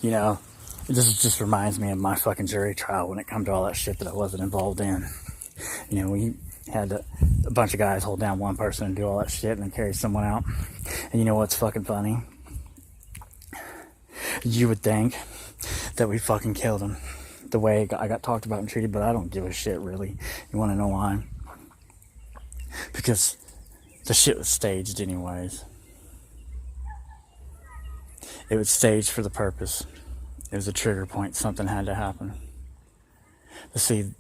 You know, this just reminds me of my fucking jury trial when it comes to all that shit that I wasn't involved in. You know, we had a bunch of guys hold down one person and do all that shit and then carry someone out. And you know what's fucking funny? You would think that we fucking killed him the way I got talked about and treated, but I don't give a shit, really. You want to know why? Because the shit was staged anyways. It was staged for the purpose. It was a trigger point. Something had to happen. But see,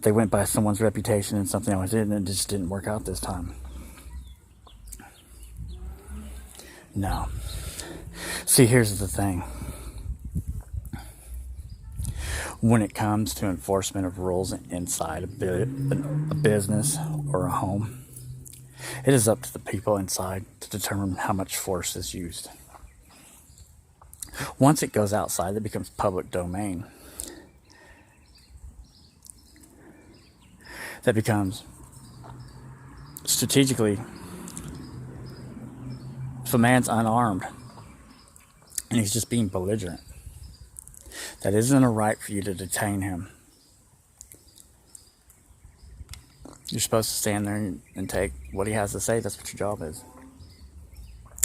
they went by someone's reputation and something else did, and it just didn't work out this time. No. See, here's the thing. When it comes to enforcement of rules inside a business or a home, it is up to the people inside to determine how much force is used. Once it goes outside, it becomes public domain. That becomes strategically, if a man's unarmed and he's just being belligerent, that isn't a right for you to detain him. You're supposed to stand there and take what he has to say. That's what your job is.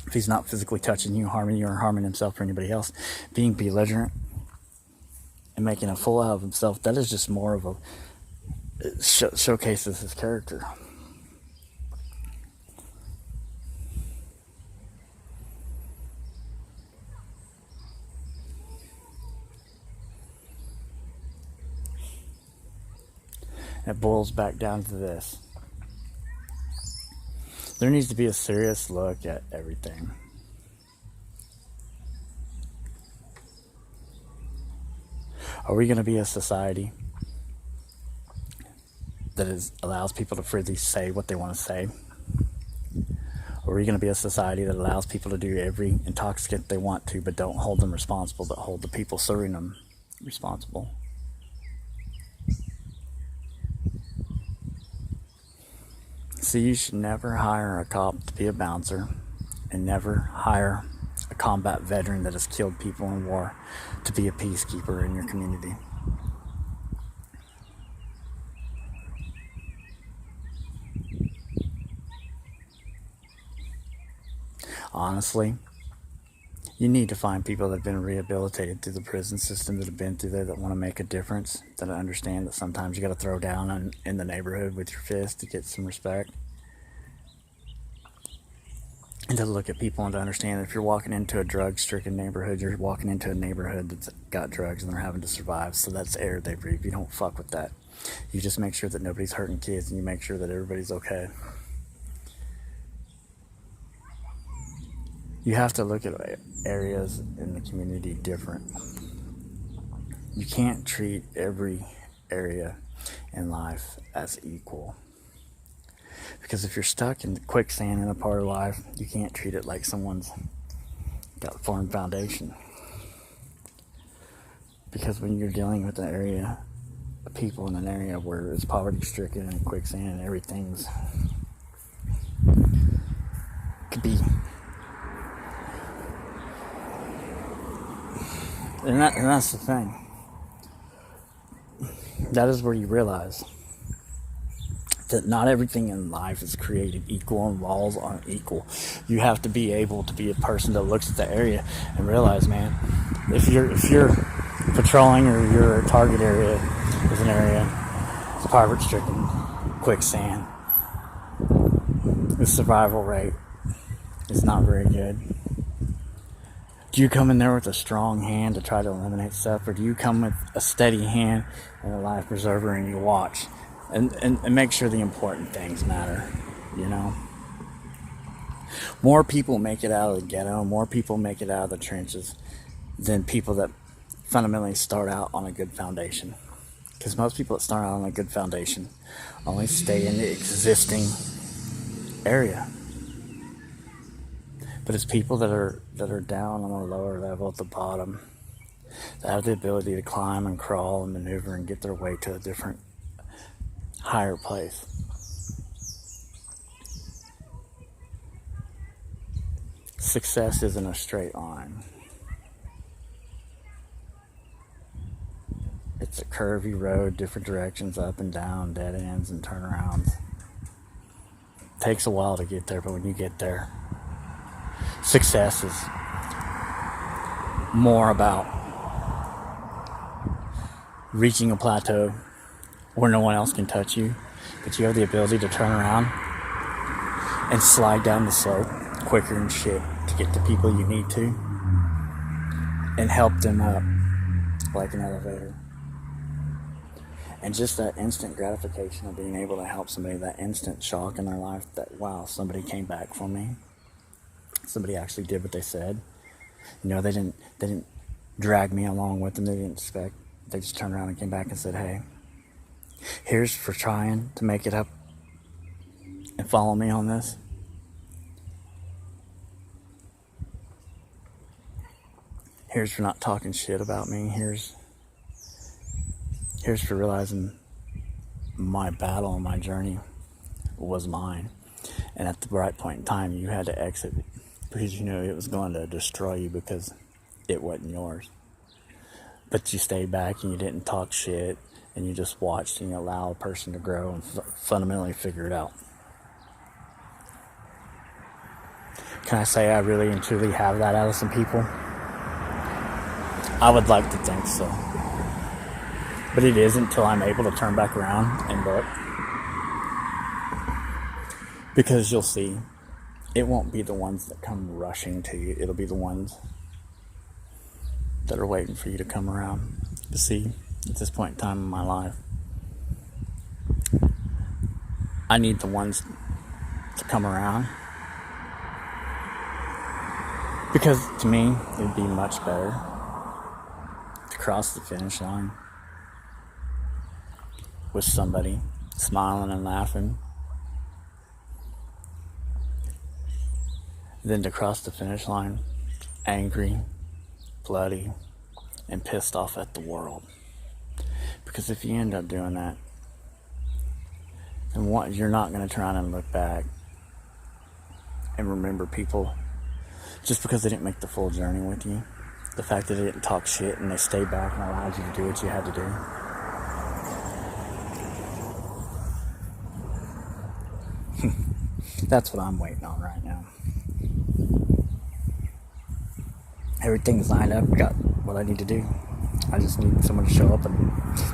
If he's not physically touching you, or harming himself or anybody else, being belligerent and making a fool out of himself, that is just more of a showcases his character. It boils back down to this. There needs to be a serious look at everything. Are we going to be a society that allows people to freely say what they want to say? Or are we going to be a society that allows people to do every intoxicant they want to, but don't hold them responsible, but hold the people serving them responsible? See, you should never hire a cop to be a bouncer, and never hire a combat veteran that has killed people in war to be a peacekeeper in your community. Honestly, you need to find people that have been rehabilitated through the prison system, that have been through there, that want to make a difference, that understand that sometimes you got to throw down in the neighborhood with your fist to get some respect. And to look at people and to understand that if you're walking into a drug-stricken neighborhood, you're walking into a neighborhood that's got drugs and they're having to survive. So that's the air they breathe. You don't fuck with that. You just make sure that nobody's hurting kids, and you make sure that everybody's okay. You have to look at areas in the community different. You can't treat every area in life as equal. Because if you're stuck in the quicksand in a part of life, you can't treat it like someone's got a firm foundation. Because when you're dealing with an area of people in an area where it's poverty stricken and quicksand and everything's could be, and that's the thing. That is where you realize that not everything in life is created equal and laws aren't equal. You have to be able to be a person that looks at the area and realize, man, if you're patrolling or your target area is an area it's poverty stricken, quicksand, the survival rate is not very good. Do you come in there with a strong hand to try to eliminate stuff, or do you come with a steady hand and a life preserver and you watch and make sure the important things matter, you know? More people make it out of the ghetto, more people make it out of the trenches than people that fundamentally start out on a good foundation. Because most people that start out on a good foundation only stay in the existing area. But it's people that are down on a lower level at the bottom that have the ability to climb and crawl and maneuver and get their way to a different, higher place. Success isn't a straight line. It's a curvy road, different directions, up and down, dead ends and turnarounds. Takes a while to get there, but when you get there, success is more about reaching a plateau where no one else can touch you, but you have the ability to turn around and slide down the slope quicker and shit to get to people you need to and help them up like an elevator. And just that instant gratification of being able to help somebody, that instant shock in their life that, wow, somebody came back for me. Somebody actually did what they said. You know, they didn't drag me along with them. They didn't expect. They just turned around and came back and said, hey, here's for trying to make it up and follow me on this. Here's for not talking shit about me. Here's for realizing my battle and my journey was mine. And at the right point in time, you had to exit because you knew it was going to destroy you because it wasn't yours. But you stayed back and you didn't talk shit and you just watched and you allowed a person to grow and fundamentally figure it out. Can I say I really and truly have that out of some people? I would like to think so. But it isn't until I'm able to turn back around and look. Because you'll see, it won't be the ones that come rushing to you. It'll be the ones that are waiting for you to come around. To see, at this point in time in my life, I need the ones to come around. Because to me, it would be much better to cross the finish line with somebody smiling and laughing than to cross the finish line angry, bloody, and pissed off at the world. Because if you end up doing that, then what, you're not going to turn around and look back and remember people just because they didn't make the full journey with you. The fact that they didn't talk shit and they stayed back and allowed you to do what you had to do. That's what I'm waiting on right now. Everything's lined up, got what I need to do. I just need someone to show up, and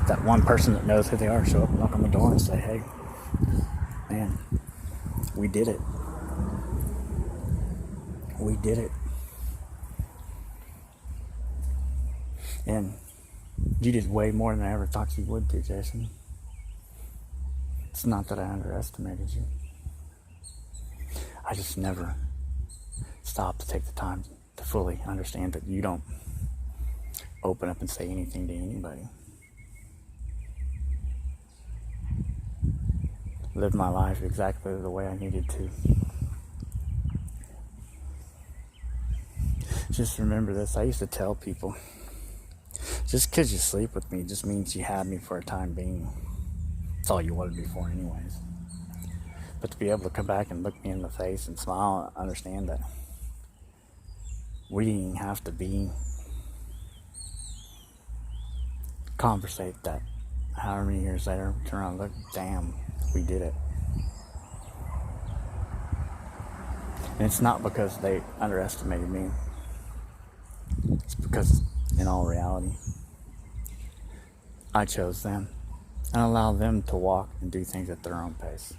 that one person that knows who they are, show up and knock on the door and say, hey, man, we did it. We did it. And you did way more than I ever thought you would do, Jason. It's not that I underestimated you. I just never stopped to take the time to fully understand that you don't open up and say anything to anybody. Lived my life exactly the way I needed to. Just remember this. I used to tell people, just because you sleep with me just means you had me for a time being. That's all you wanted me for anyways. But to be able to come back and look me in the face and smile and understand that we didn't even have to be conversate that however many years later, turn around and look, damn, we did it. And it's not because they underestimated me. It's because, in all reality, I chose them and allowed them to walk and do things at their own pace.